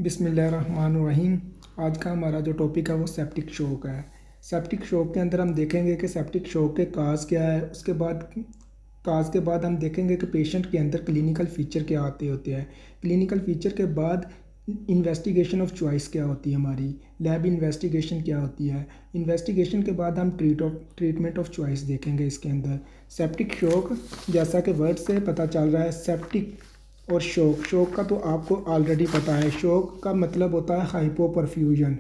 बिस्मिल्लाहिर्रहमानिर्रहीम। आज का हमारा जो टॉपिक है वो सेप्टिक शॉक है। सेप्टिक शॉक के अंदर हम देखेंगे कि सेप्टिक शॉक के काज क्या है। उसके बाद काज के बाद हम देखेंगे कि पेशेंट के अंदर क्लिनिकल फ़ीचर क्या आते होते हैं। क्लिनिकल फ़ीचर के बाद इन्वेस्टिगेशन ऑफ चॉइस क्या होती है, हमारी लैब इन्वेस्टिगेशन क्या होती है। इन्वेस्टिगेशन के बाद हम ट्रीटमेंट ऑफ चॉइस देखेंगे इसके अंदर। सेप्टिक शॉक, जैसा कि वर्ड से पता चल रहा है, सेप्टिक और शॉक। शॉक का तो आपको ऑलरेडी पता है। शॉक का मतलब होता है हाइपोपरफ्यूजन।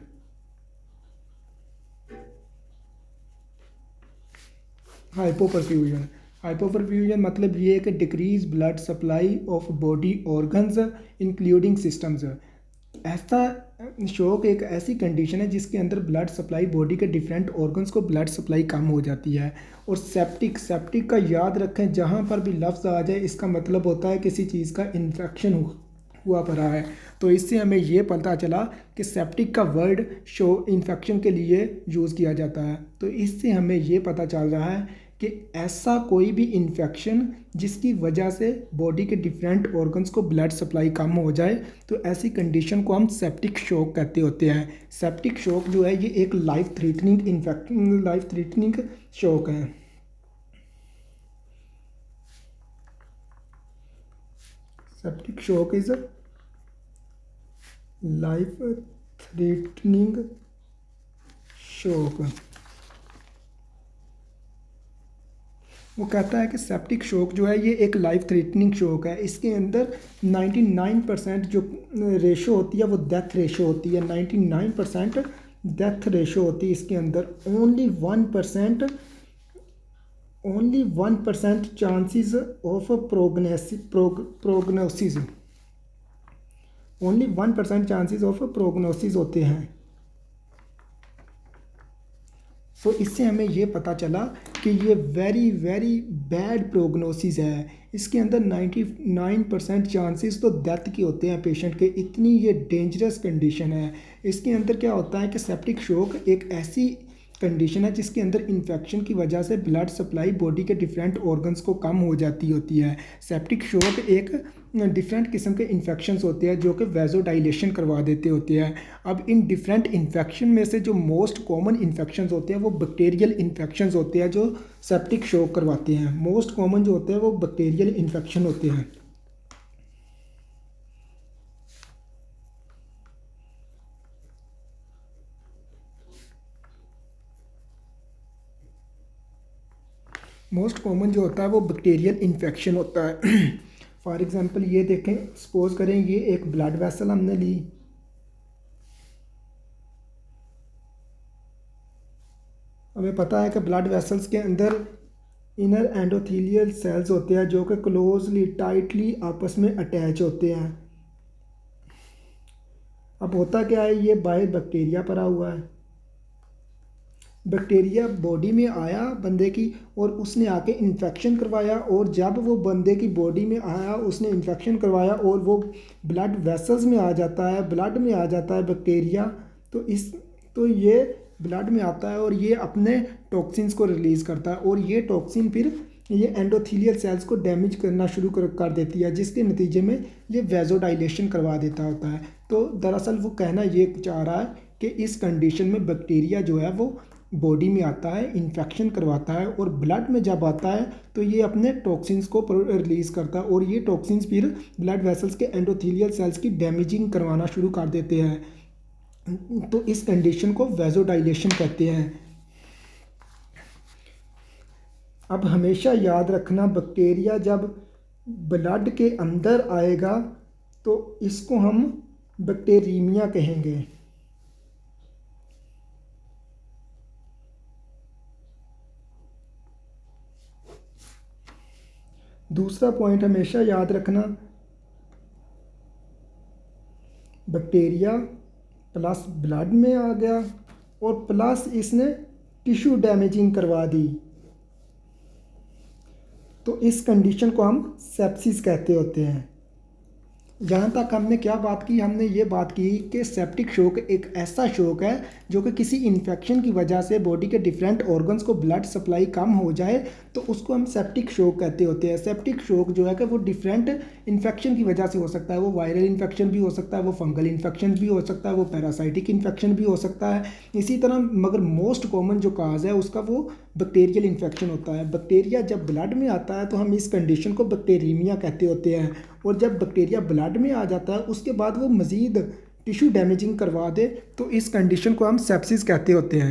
हाइपोपरफ्यूजन हाइपोपरफ्यूजन मतलब ये है कि decrease blood supply of body organs including systems. ऐसा शॉक एक ऐसी कंडीशन है जिसके अंदर ब्लड सप्लाई, बॉडी के डिफरेंट ऑर्गन्स को ब्लड सप्लाई कम हो जाती है। और सेप्टिक सेप्टिक का याद रखें, जहाँ पर भी लफ्ज़ आ जाए इसका मतलब होता है किसी चीज़ का इन्फेक्शन हुआ पड़ा है। तो इससे हमें ये पता चला कि सेप्टिक का वर्ड शो इन्फेक्शन के लिए यूज़ किया जाता है। तो इससे हमें ये पता चल रहा है कि ऐसा कोई भी इन्फेक्शन जिसकी वजह से बॉडी के डिफरेंट ऑर्गन्स को ब्लड सप्लाई कम हो जाए, तो ऐसी कंडीशन को हम सेप्टिक शॉक कहते होते हैं। सेप्टिक शॉक जो है ये एक लाइफ थ्रेटनिंग शॉक है। Septic shock is life threatening shock. वो कहता है कि सेप्टिक शॉक जो है ये एक लाइफ थ्रेटनिंग शॉक है। इसके अंदर 99% जो रेशो होती है वो डेथ रेशो होती है। 99% डेथ रेशो होती है इसके अंदर। Only 1% chances of prognosis. Only 1% chances of prognosis होते हैं। सो इससे हमें ये पता चला कि ये वेरी वेरी बैड प्रोग्नोसिस है। इसके अंदर 99% चांसेस तो डेथ के होते हैं पेशेंट के। इतनी ये डेंजरस कंडीशन है। इसके अंदर क्या होता है कि सेप्टिक शॉक एक ऐसी कंडीशन है जिसके अंदर इन्फेक्शन की वजह से ब्लड सप्लाई बॉडी के डिफरेंट ऑर्गन्स को कम हो जाती होती है। सेप्टिक शॉक एक डिफरेंट किस्म के इन्फेक्शंस होते हैं जो कि वेजोडाइलेशन करवा देते होते हैं। अब इन डिफरेंट इन्फेक्शन में से जो मोस्ट कॉमन इन्फेक्शंस होते हैं वो बैक्टीरियल इन्फेक्शंस होते हैं जो सेप्टिक शॉक करवाते हैं। मोस्ट कॉमन जो होते हैं वो बैक्टीरियल इन्फेक्शन होते हैं। मोस्ट कॉमन जो होता है वो बैक्टीरियल इन्फेक्शन होता है। फॉर एग्ज़ाम्पल ये देखें, सपोज करें ये एक ब्लड वेसल हमने ली। हमें पता है कि ब्लड वेसल्स के अंदर इनर एंडोथेलियल सेल्स होते हैं जो कि क्लोजली टाइटली आपस में अटैच होते हैं। अब होता क्या है, ये बाहर बैक्टीरिया पड़ा हुआ है। बैक्टीरिया बॉडी में आया बंदे की और उसने आके इन्फेक्शन करवाया। और जब वो बंदे की बॉडी में आया, उसने इन्फेक्शन करवाया और वो ब्लड वेसल्स में आ जाता है, ब्लड में आ जाता है बैक्टीरिया। तो ये ब्लड में आता है और ये अपने टॉक्सिन्स को रिलीज़ करता है। और ये टॉक्सिन फिर ये एंडोथेलियल सेल्स को डैमेज करना शुरू कर देती है, जिसके नतीजे में ये वेजोडाइलेशन करवा देता होता है। तो दरअसल वो कहना ये चाह रहा है कि इस कंडीशन में बैक्टीरिया जो है वो बॉडी में आता है, इन्फेक्शन करवाता है और ब्लड में जब आता है तो ये अपने टॉक्सिन्स को रिलीज़ करता है। और ये टॉक्सिन्स फिर ब्लड वेसल्स के एंडोथेलियल सेल्स की डैमेजिंग करवाना शुरू कर देते हैं। तो इस कंडीशन को वेजोडाइलेशन कहते हैं। अब हमेशा याद रखना, बैक्टीरिया जब ब्लड के अंदर आएगा तो इसको हम बैक्टीरीमिया कहेंगे। दूसरा पॉइंट हमेशा याद रखना, बैक्टीरिया प्लस ब्लड में आ गया और प्लस इसने टिश्यू डैमेजिंग करवा दी, तो इस कंडीशन को हम सेप्सिस कहते होते हैं। जहाँ तक हमने क्या बात की, हमने ये बात की कि सेप्टिक शॉक एक ऐसा शॉक है जो कि किसी इन्फेक्शन की वजह से बॉडी के डिफरेंट ऑर्गन्स को ब्लड सप्लाई कम हो जाए तो उसको हम सेप्टिक शॉक कहते होते हैं। सेप्टिक शॉक जो है कि वो डिफरेंट इन्फेक्शन की वजह से हो सकता है। वो वायरल इन्फेक्शन भी हो सकता है, वो फंगल इन्फेक्शन भी हो सकता है, वो पैरासाइटिक इन्फेक्शन भी हो सकता है। इसी तरह मगर मोस्ट कॉमन जो काज है उसका वो बैक्टीरियल इन्फेक्शन होता है। बैक्टीरिया जब ब्लड में आता है तो हम इस कंडीशन को बैक्टीरीमिया कहते होते हैं। और जब बैक्टीरिया ब्लड में आ जाता है उसके बाद वो मज़ीद टिश्यू डैमेजिंग करवा दे तो इस कंडीशन को हम सेप्सिस कहते होते हैं।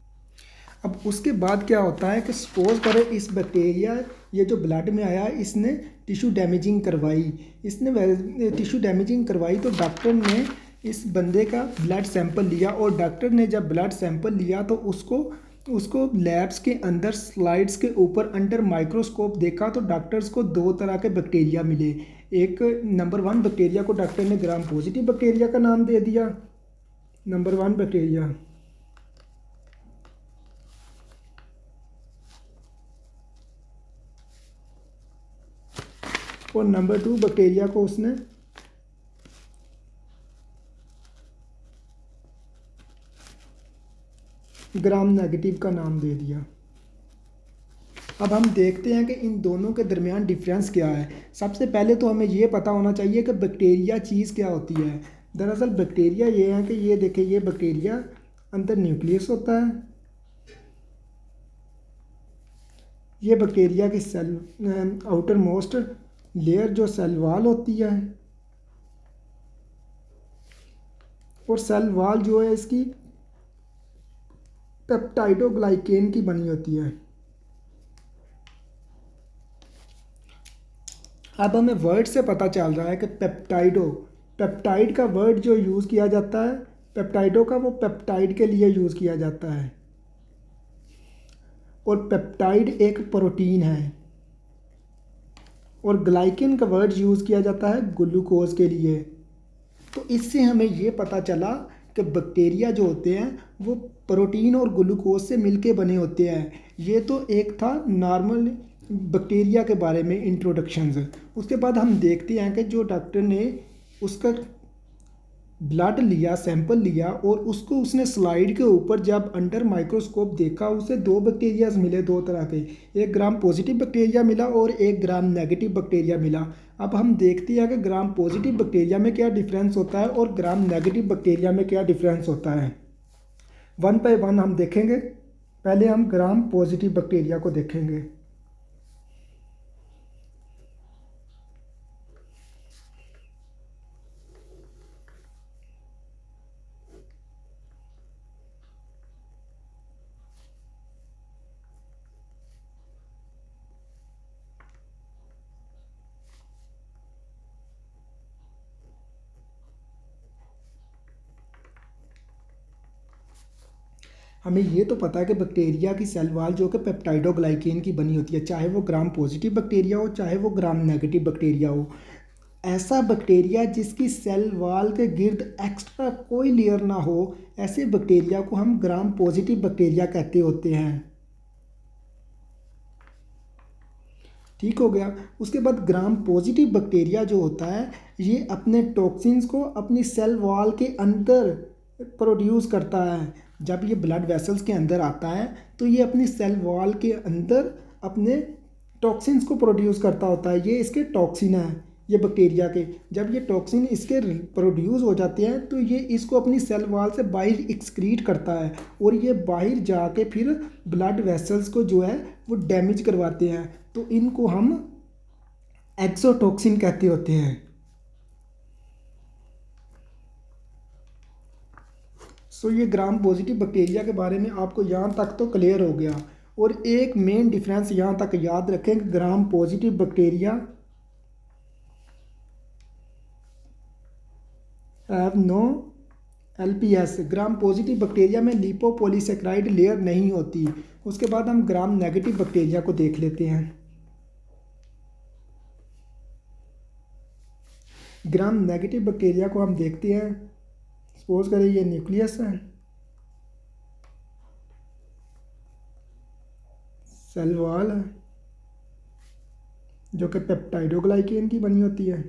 अब उसके बाद क्या होता है कि सपोज करें इस बैक्टीरिया ये जो ब्लड में आया इसने टिश्यू डैमेजिंग करवाई, इसने टिश्यू डैमेजिंग करवाई तो डॉक्टर ने इस बंदे का ब्लड सैंपल लिया और डॉक्टर ने जब ब्लड सैंपल लिया तो उसको उसको लैब्स के अंदर स्लाइड्स के ऊपर अंडर माइक्रोस्कोप देखा तो डॉक्टर्स को दो तरह के बैक्टीरिया मिले। एक नंबर 1 बैक्टीरिया को डॉक्टर ने ग्राम पॉजिटिव बैक्टीरिया का नाम दे दिया, नंबर 1 बैक्टीरिया। और नंबर 2 बैक्टीरिया को उसने ग्राम नेगेटिव का नाम दे दिया। अब हम देखते हैं कि इन दोनों के दरमियान डिफरेंस क्या है। सबसे पहले तो हमें ये पता होना चाहिए कि बैक्टीरिया चीज़ क्या होती है। दरअसल बैक्टीरिया ये है कि ये देखिए ये बैक्टीरिया अंदर न्यूक्लियस होता है, ये बैक्टीरिया की सेल आउटर मोस्ट लेयर जो सेल वाल होती है, और सेल वाल जो है इसकी पेप्टाइडोग्लाइकेन की बनी होती है। अब हमें वर्ड से पता चल रहा है कि पेप्टाइड का वर्ड जो यूज़ किया जाता है पेप्टाइडो का, वो पेप्टाइड के लिए यूज़ किया जाता है। और पेप्टाइड एक प्रोटीन है। और ग्लाइकेन का वर्ड यूज़ किया जाता है ग्लूकोज के लिए। तो इससे हमें ये पता चला कि बैक्टीरिया जो होते हैं वो प्रोटीन और ग्लूकोज से मिलके बने होते हैं। ये तो एक था नॉर्मल बैक्टीरिया के बारे में इंट्रोडक्शंस। उसके बाद हम देखते हैं कि जो डॉक्टर ने उसका ब्लड लिया, सैंपल लिया और उसको उसने स्लाइड के ऊपर जब अंडर माइक्रोस्कोप देखा उसे दो बैक्टीरियाज मिले, दो तरह के, एक ग्राम पॉजिटिव बैक्टीरिया मिला और एक ग्राम नेगेटिव बैक्टीरिया मिला। अब हम देखते हैं कि ग्राम पॉजिटिव बैक्टीरिया में क्या डिफरेंस होता है और ग्राम नेगेटिव बैक्टीरिया में क्या डिफरेंस होता है। वन बाय वन हम देखेंगे। पहले हम ग्राम पॉजिटिव बैक्टीरिया को देखेंगे। हमें ये तो पता है कि बैक्टीरिया की सेल वाल जो कि पेप्टाइडोग्लाइकेन की बनी होती है, चाहे वो ग्राम पॉजिटिव बैक्टीरिया हो चाहे वो ग्राम नेगेटिव बैक्टीरिया हो। ऐसा बैक्टीरिया जिसकी सेल वाल के गिर्द एक्स्ट्रा कोई लेयर ना हो, ऐसे बैक्टीरिया को हम ग्राम पॉजिटिव बैक्टीरिया कहते होते हैं। ठीक हो गया। उसके बाद ग्राम पॉजिटिव बैक्टीरिया जो होता है ये अपने टॉक्सिन्स को अपनी सेल वॉल के अंदर प्रोड्यूस करता है। जब ये ब्लड वेसल्स के अंदर आता है तो ये अपनी सेल वॉल के अंदर अपने टॉक्सिन्स को प्रोड्यूस करता होता है। ये इसके टॉक्सिन है ये बैक्टीरिया के। जब ये टॉक्सिन इसके प्रोड्यूस हो जाते हैं तो ये इसको अपनी सेल वॉल से बाहर एक्सक्रीट करता है और ये बाहर जाके फिर ब्लड वेसल्स को जो है वो डैमेज करवाते हैं। तो इनको हम एक्सोटॉक्सिन कहते होते हैं। सो ये ग्राम पॉजिटिव बैक्टीरिया के बारे में आपको यहाँ तक तो क्लियर हो गया। और एक मेन डिफरेंस यहाँ तक याद रखें कि gram positive bacteria have no LPS। Gram positive bacteria में लिपोपॉलीसेकेराइड लेयर नहीं होती। उसके बाद हम ग्राम नेगेटिव बैक्टीरिया को देख लेते हैं। ग्राम नेगेटिव बैक्टीरिया को हम देखते हैं। सपोज करें ये न्यूक्लियस है, सेल वॉल है जो कि पेप्टाइडोग्लाइकेन की बनी होती है।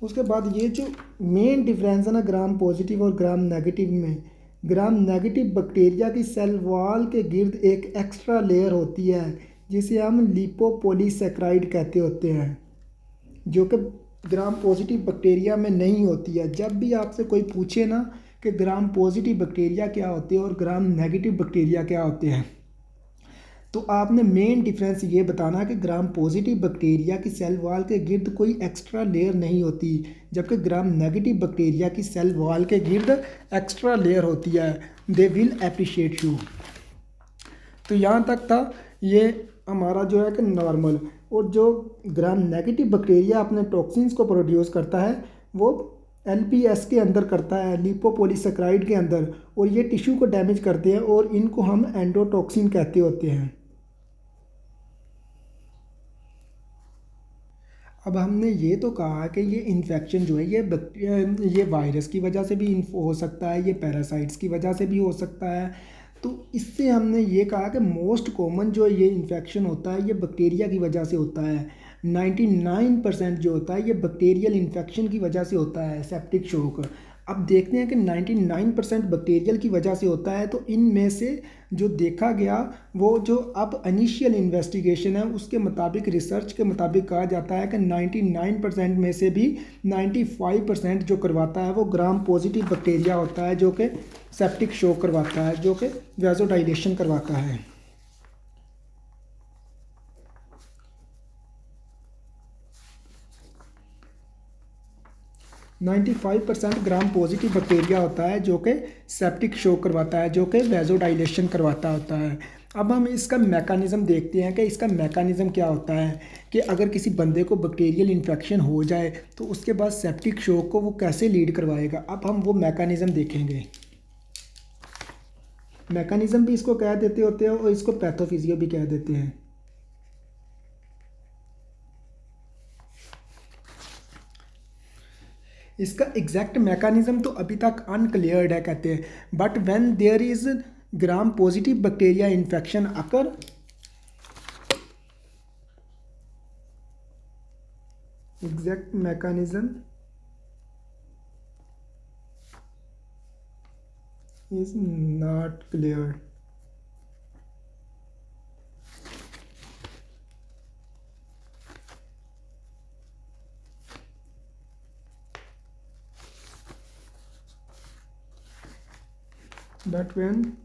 उसके बाद ये जो मेन डिफरेंस है ना ग्राम पॉजिटिव और ग्राम नेगेटिव में, ग्राम नेगेटिव बैक्टीरिया की सेल वॉल के गिर्द एक एक्स्ट्रा लेयर होती है जिसे हम लिपोपोलीसेक्राइड कहते होते हैं, जो कि ग्राम पॉजिटिव बैक्टीरिया में नहीं होती है। जब भी आपसे कोई पूछे ना कि ग्राम पॉजिटिव बैक्टीरिया क्या होते हैं और ग्राम नेगेटिव बैक्टीरिया क्या होते हैं, तो आपने मेन डिफरेंस ये बताना कि ग्राम पॉजिटिव बैक्टीरिया की सेल वॉल के गिर्द कोई एक्स्ट्रा लेयर नहीं होती, जबकि ग्राम नेगेटिव बैक्टीरिया की सेल वॉल के गिर्द एक्स्ट्रा लेयर होती है। They will appreciate you. तो यहाँ तक था ये हमारा जो है कि नॉर्मल। और जो ग्राम नेगेटिव बैक्टीरिया अपने टॉक्सिन्स को प्रोड्यूस करता है वो एलपीएस के अंदर करता है, लिपोपोलीसेक्राइड के अंदर, और ये टिश्यू को डैमेज करते हैं और इनको हम एंडोटॉक्सिन कहते होते हैं। अब हमने ये तो कहा कि ये इन्फेक्शन जो है ये वायरस की वजह से भी हो सकता है, ये पैरासाइट्स की वजह से भी हो सकता है। तो इससे हमने ये कहा कि मोस्ट कॉमन जो ये इन्फेक्शन होता है ये बैक्टीरिया की वजह से होता है। 99% जो होता है ये बैक्टीरियल इन्फेक्शन की वजह से होता है, सेप्टिक शॉक। अब देखते हैं कि 99% बैक्टीरियल की वजह से होता है, तो इनमें से जो देखा गया वो जो अब इनिशियल इन्वेस्टिगेशन है उसके मुताबिक, रिसर्च के मुताबिक कहा जाता है कि 99% में से भी 95% जो करवाता है वो ग्राम पॉजिटिव बैक्टीरिया होता है, जो कि सेप्टिक शॉक करवाता है, जो कि वैसोडाइलेशन करवाता है। 95% ग्राम पॉजिटिव बैक्टीरिया होता है जो कि सेप्टिक शॉक करवाता है, जो कि वैसोडाइलेशन करवाता होता है। अब हम इसका मैकेनिज़्म देखते हैं कि इसका मैकेनिज़्म क्या होता है कि अगर किसी बंदे को बैक्टीरियल इन्फेक्शन हो जाए तो उसके बाद सेप्टिक शॉक को वो कैसे लीड करवाएगा। अब हम वो मैकेनिज़्म देखेंगे। मैकेनिज़्म भी इसको कह देते होते हैं और इसको पैथोफिजियो भी कह देते हैं। इसका एग्जैक्ट मैकेनिज्म तो अभी तक अनक्लियर्ड है कहते हैं, but when there is gram positive bacteria infection occur, exact mechanism is not clear. But when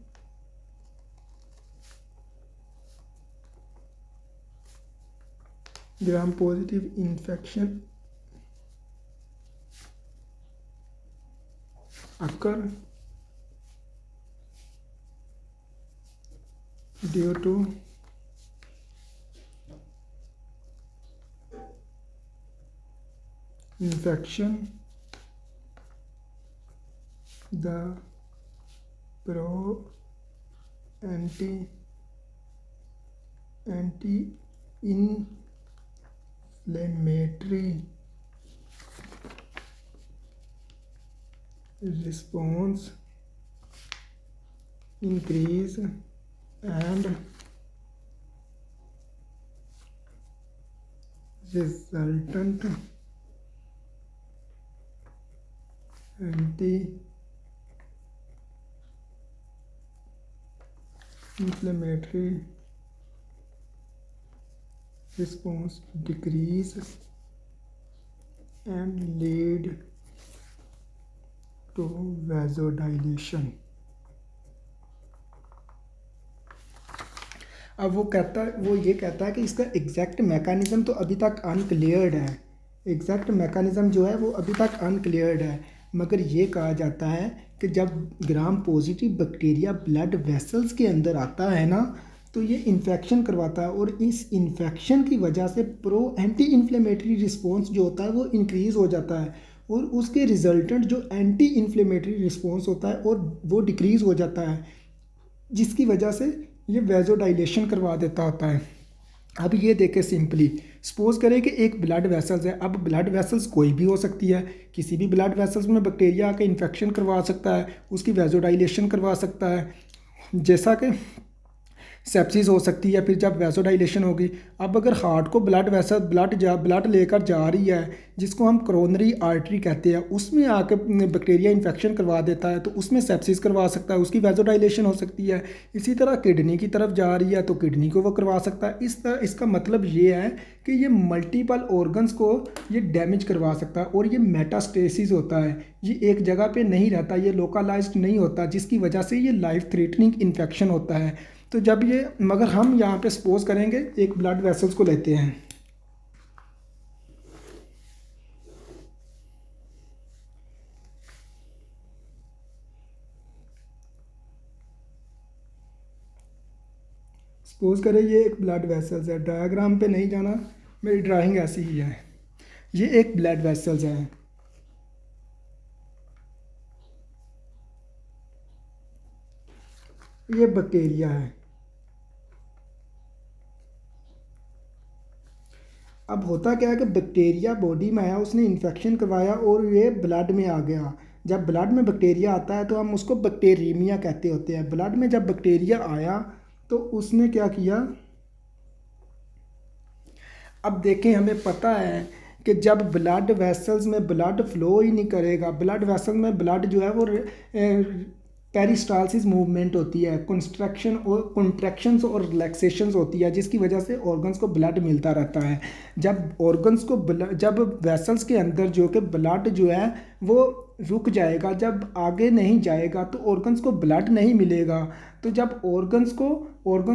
gram positive infection occur due to infection, the anti-inflammatory response increase and resultant anti-inflammatory response decrease and lead to vasodilation. अब वो ये कहता है कि इसका exact mechanism तो अभी तक अनक्लियर्ड है। एग्जैक्ट मैकेनिज़्म जो है वो अभी तक अनक्लियर्ड है, मगर ये कहा जाता है कि जब ग्राम पॉजिटिव बैक्टीरिया ब्लड वेसल्स के अंदर आता है ना, तो ये इन्फेक्शन करवाता है और इस इन्फेक्शन की वजह से एंटी इन्फ्लेमेटरी रिस्पॉन्स जो होता है वो इंक्रीज़ हो जाता है और उसके रिजल्टेंट जो एंटी इन्फ्लेमेटरी रिस्पॉन्स होता है और वो डिक्रीज़ हो जाता है, जिसकी वजह से ये वैसोडाइलेशन करवा देता होता है। अब ये देखें सिंपली, सपोज़ करें कि एक ब्लड वेसल्स है। अब ब्लड वेसल्स कोई भी हो सकती है, किसी भी ब्लड वेसल्स में बैक्टीरिया आकर इन्फेक्शन करवा सकता है, उसकी वैसोडाइलेशन करवा सकता है। जैसा कि सेप्सिस हो सकती है, फिर जब वैसोडाइलेशन होगी। अब अगर हार्ट को ब्लड लेकर जा रही है, जिसको हम कोरोनरी आर्टरी कहते हैं, उसमें आके बैक्टीरिया इन्फेक्शन करवा देता है तो उसमें सेप्सिस करवा सकता है, उसकी वैसोडाइलेशन हो सकती है। इसी तरह किडनी की तरफ जा रही है तो किडनी को वो करवा सकता है। इस तरह इसका मतलब ये है कि ये मल्टीपल ऑर्गन्स को ये डैमेज करवा सकता है। और ये मेटास्टेसिस होता है, ये एक जगह पे नहीं रहता, ये लोकलाइज्ड नहीं होता, जिसकी वजह से ये लाइफ थ्रेटनिंग इन्फेक्शन होता है। तो जब ये, मगर हम यहाँ पे सपोज करेंगे एक ब्लड वेसल्स को लेते हैं, सपोज करें ये एक ब्लड वेसल्स है, डायग्राम पे नहीं जाना, मेरी ड्राइंग ऐसी ही है। ये एक ब्लड वेसल्स है, ये बैक्टीरिया है। अब होता क्या है कि बैक्टीरिया बॉडी में आया, उसने इन्फेक्शन करवाया और ये ब्लड में आ गया। जब ब्लड में बैक्टीरिया आता है तो हम उसको बैक्टीरीमिया कहते होते हैं। ब्लड में जब बैक्टीरिया आया तो उसने क्या किया, अब देखें हमें पता है कि जब ब्लड वेसल्स में ब्लड फ्लो ही नहीं करेगा, ब्लड वेसल में ब्लड जो है वो पेरिस्टालसिस मूवमेंट होती है, कंस्ट्रक्शन और कॉन्ट्रैक्शंस और रिलैक्सेशंस होती है, जिसकी वजह से ऑर्गन्स को ब्लड मिलता रहता है। जब ऑर्गन्स को जब वेसल्स के अंदर जो कि ब्लड जो है वो रुक जाएगा, जब आगे नहीं जाएगा तो ऑर्गन्स को ब्लड नहीं मिलेगा। तो जब ऑर्गन्स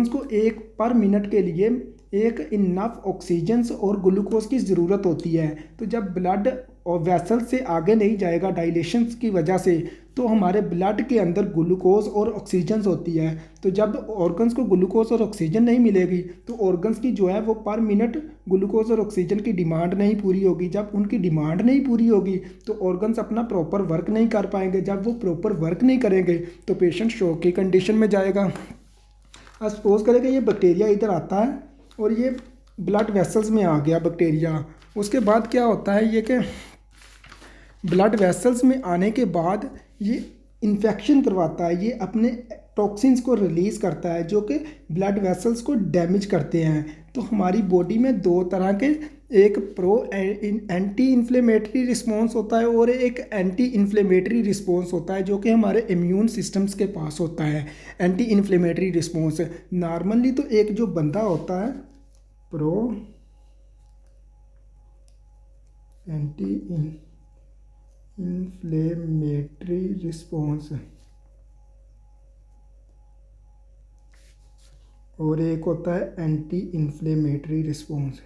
को एक पर मिनट के लिए एक इनफ ऑक्सीजन और ग्लूकोज की ज़रूरत होती है। तो जब ब्लड और वेसल से आगे नहीं जाएगा डायलेशन की वजह से, तो हमारे ब्लड के अंदर ग्लूकोज और ऑक्सीजन होती है। तो जब ऑर्गन्स को ग्लूकोज और ऑक्सीजन नहीं मिलेगी तो ऑर्गन्स की जो है वो पर मिनट ग्लूकोज और ऑक्सीजन की डिमांड नहीं पूरी होगी। जब उनकी डिमांड नहीं पूरी होगी तो ऑर्गन्स अपना प्रॉपर वर्क नहीं कर पाएंगे। जब वो प्रॉपर वर्क नहीं करेंगे तो पेशेंट शॉक की कंडीशन में जाएगा। अब सपोज करें कि ये बैक्टीरिया इधर आता है और ये ब्लड वेसल्स में आ गया बैक्टीरिया। उसके बाद क्या होता है ये कि ब्लड वेसल्स में आने के बाद ये इन्फेक्शन करवाता है, ये अपने टॉक्सिन्स को रिलीज़ करता है जो कि ब्लड वेसल्स को डैमेज करते हैं। तो हमारी बॉडी में दो तरह के, एक एंटी इन्फ्लेमेटरी रिस्पॉन्स होता है और एक एंटी इन्फ्लेमेटरी रिस्पॉन्स होता है जो कि हमारे इम्यून सिस्टम्स के पास होता है। एंटी इन्फ्लेमेटरी रिस्पॉन्स नॉर्मली तो एक जो बंदा होता है प्रो एंटी इन्फ्लेमेटरी रिस्पॉन्स और एक होता है एंटी इन्फ्लेमेटरी रिस्पॉन्स।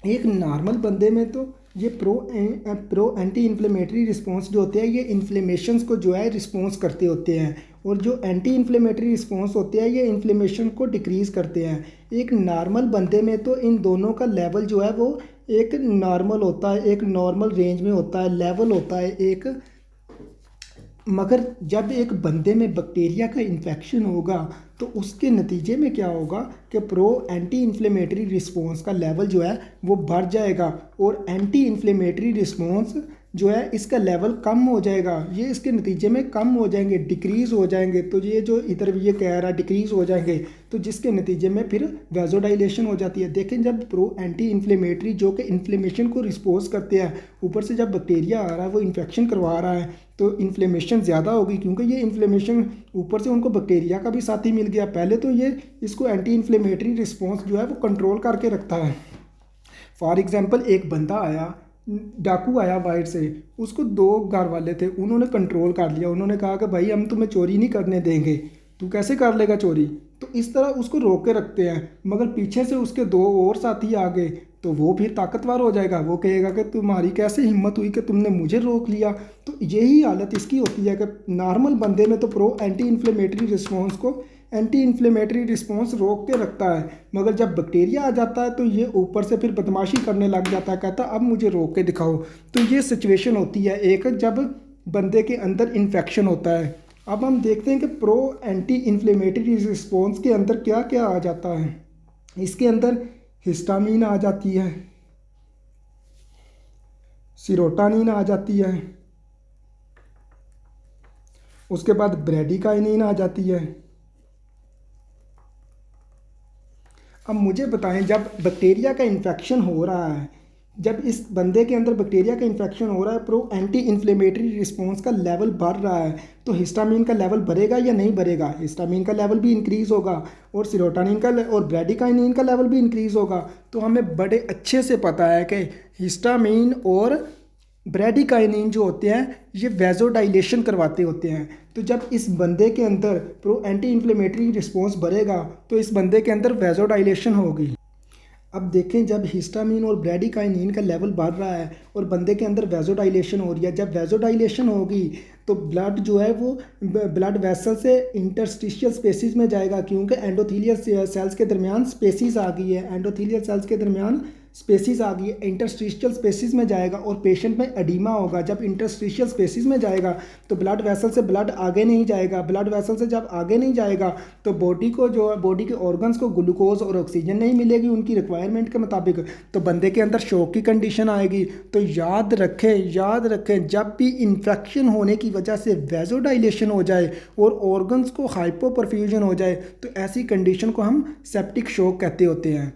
एक नॉर्मल बंदे में तो ये प्रो एंटी इन्फ्लेमेटरी रिस्पॉन्स जो होते हैं ये इन्फ्लेमेशंस को जो है रिस्पॉन्स करते होते हैं, और जो एंटी इन्फ्लेमेटरी रिस्पॉन्स होते हैं ये इन्फ्लेमेशन को डिक्रीज़ करते हैं। एक नॉर्मल बंदे में तो इन दोनों का लेवल जो है वो एक नॉर्मल होता है, एक नॉर्मल रेंज में होता है, लेवल होता है एक। मगर जब एक बंदे में बैक्टीरिया का इन्फेक्शन होगा तो उसके नतीजे में क्या होगा कि प्रो एंटी इन्फ्लेमेटरी रिस्पॉन्स का लेवल जो है वो बढ़ जाएगा और एंटी इन्फ्लेमेटरी रिस्पॉन्स जो है इसका लेवल कम हो जाएगा। ये इसके नतीजे में कम हो जाएंगे, डिक्रीज़ हो जाएंगे। तो ये जो इधर ये कह रहा है डिक्रीज़ हो जाएंगे, तो जिसके नतीजे में फिर वैसोडाइलेशन हो जाती है। देखें जब प्रो एंटी इन्फ्लेमेटरी जो कि इन्फ्लेमेशन को रिस्पॉन्स करते हैं, ऊपर से जब बैक्टीरिया आ रहा है वो इन्फेक्शन करवा रहा है तो इन्फ्लेमेशन ज़्यादा होगी, क्योंकि ये इन्फ्लेमेशन ऊपर से उनको बैक्टीरिया का भी साथी मिल गया। पहले तो ये इसको एंटी इन्फ्लेमेटरी रिस्पॉन्स जो है वो कंट्रोल करके रखता है। फॉर एग्जांपल एक बंदा आया, डाकू आया बाहर से, उसको दो घर वाले थे, उन्होंने कंट्रोल कर लिया। उन्होंने कहा कि भाई हम तुम्हें चोरी नहीं करने देंगे, तू कैसे कर लेगा चोरी। तो इस तरह उसको रोक के रखते हैं। मगर पीछे से उसके दो और साथी आ गए तो वो फिर ताकतवर हो जाएगा, वो कहेगा कि तुम्हारी कैसे हिम्मत हुई कि तुमने मुझे रोक लिया। तो यही हालत इसकी होती है कि नॉर्मल बंदे में तो प्रो एंटी इन्फ्लेमेटरी रिस्पॉन्स को एंटी इन्फ्लेमेटरी रिस्पॉन्स रोक के रखता है, मगर जब बैक्टीरिया आ जाता है तो ये ऊपर से फिर बदमाशी करने लग जाता है, कहता अब मुझे रोक के दिखाओ। तो ये सिचुएशन होती है एक जब बंदे के अंदर इन्फेक्शन होता है। अब हम देखते हैं कि प्रो एंटी इन्फ्लेमेटरी रिस्पॉन्स के अंदर क्या क्या आ जाता है। इसके अंदर हिस्टामीन आ जाती है, सीरोटानिन आ जाती है, उसके बाद ब्रेडिकाइनिन आ जाती है। अब मुझे बताएं, जब बैक्टीरिया का इन्फेक्शन हो रहा है, जब इस बंदे के अंदर बैक्टीरिया का इन्फेक्शन हो रहा है, प्रो एंटी इन्फ्लेमेटरी रिस्पॉन्स का लेवल बढ़ रहा है, तो हिस्टामिन का लेवल बढ़ेगा या नहीं बढ़ेगा? हिस्टामिन का लेवल भी इंक्रीज़ होगा और सीरोटोनिन का और ब्रेडिकाइनिन का लेवल भी इंक्रीज़ होगा। तो हमें बड़े अच्छे से पता है कि हिस्टामिन और ब्रेडिकाइनिन जो होते हैं ये वेजोडाइलेशन करवाते होते हैं। तो जब इस बंदे के अंदर प्रो एंटी इन्फ्लेमेटरी रिस्पॉन्स बढ़ेगा तो इस बंदे के अंदर वेजोडाइलेशन होगी। अब देखें, जब हिस्टामिन और ब्रेडिकाइनिन का लेवल बढ़ रहा है और बंदे के अंदर वेजोडाइलेशन हो रही है, जब वेजोडाइलेशन होगी तो ब्लड जो है वो ब्लड वेसल से इंटरस्टिशियल स्पेसिस में जाएगा, क्योंकि एंडोथीलियल सेल्स के दरमियान स्पेसिस आ गई है, एंडोथीलियल सेल्स के दरमियान स्पेसिस आ गई है, इंटरस्टिशियल स्पेसिस में जाएगा और पेशेंट में एडीमा होगा। जब इंटरस्टिशियल स्पेसिस में जाएगा तो ब्लड वेसल से ब्लड आगे नहीं जाएगा, ब्लड वेसल से जब आगे नहीं जाएगा तो बॉडी को जो बॉडी के ऑर्गन्स को ग्लूकोज और ऑक्सीजन नहीं मिलेगी उनकी रिक्वायरमेंट के मुताबिक, तो बंदे के अंदर शॉक की कंडीशन आएगी। तो याद रखें जब भी इन्फेक्शन होने की वजह से वेजोडाइलेशन हो जाए और ऑर्गन्स को हाइपोपरफ्यूजन हो जाए तो ऐसी कंडीशन को हम सेप्टिक शॉक कहते होते हैं।